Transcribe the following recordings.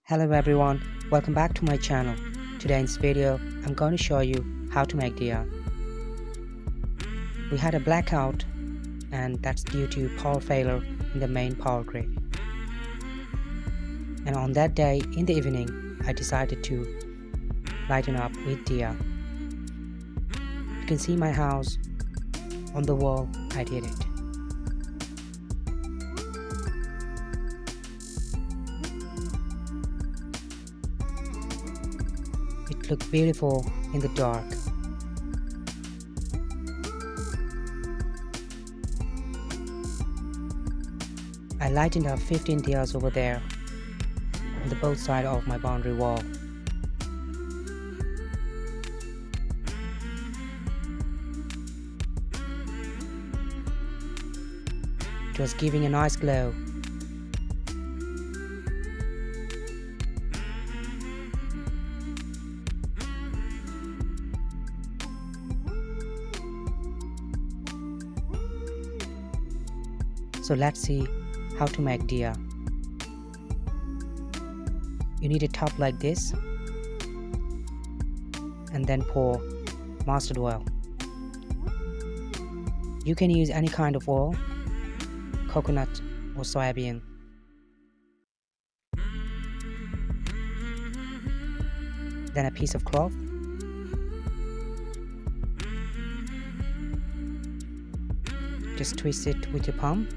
Hello everyone, welcome back to my channel. Today in this video, I'm going to show you how to make DIYA. We had a blackout and that's due to power failure in the main power grid. And on that day, in the evening, I decided to lighten up with DIYA. You can see my house on the wall. I did it. It looked beautiful in the dark. I lightened up 15 DIYAs over there on the both sides of my boundary wall. It was giving a nice glow. So let's see how to make DIYA. You need a tub like this and then pour mustard oil. You can use any kind of oil, coconut or soybean. Then a piece of cloth. Just twist it with your palm.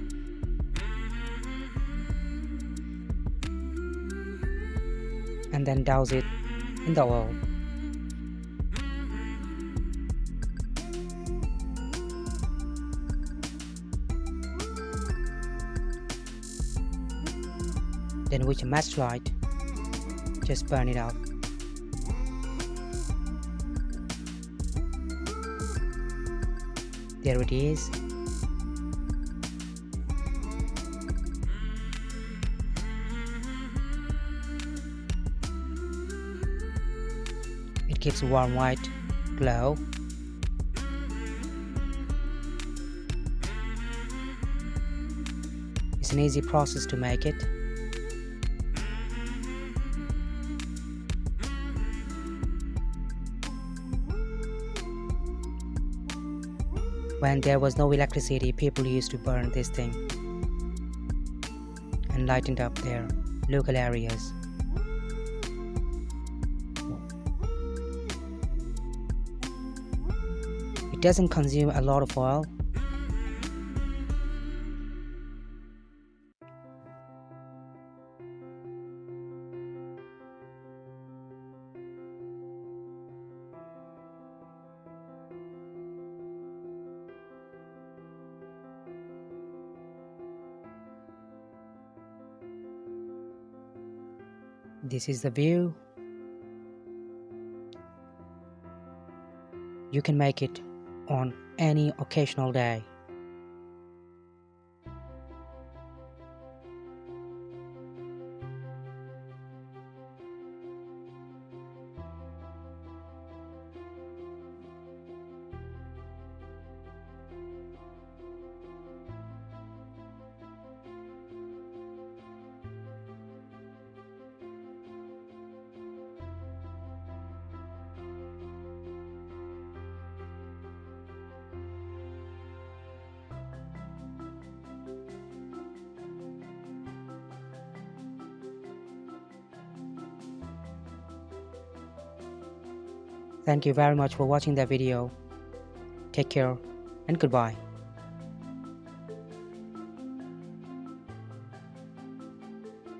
And then douse it in the oil. Then with a matchlight, just burn it out. There it is. It gives a warm white glow. It's an easy process to make it. When there was no electricity, people used to burn this thing and lightened up their local areas. It doesn't consume a lot of oil. This is the view. You can make it on any occasional day. Thank you very much for watching the video. Take care and goodbye.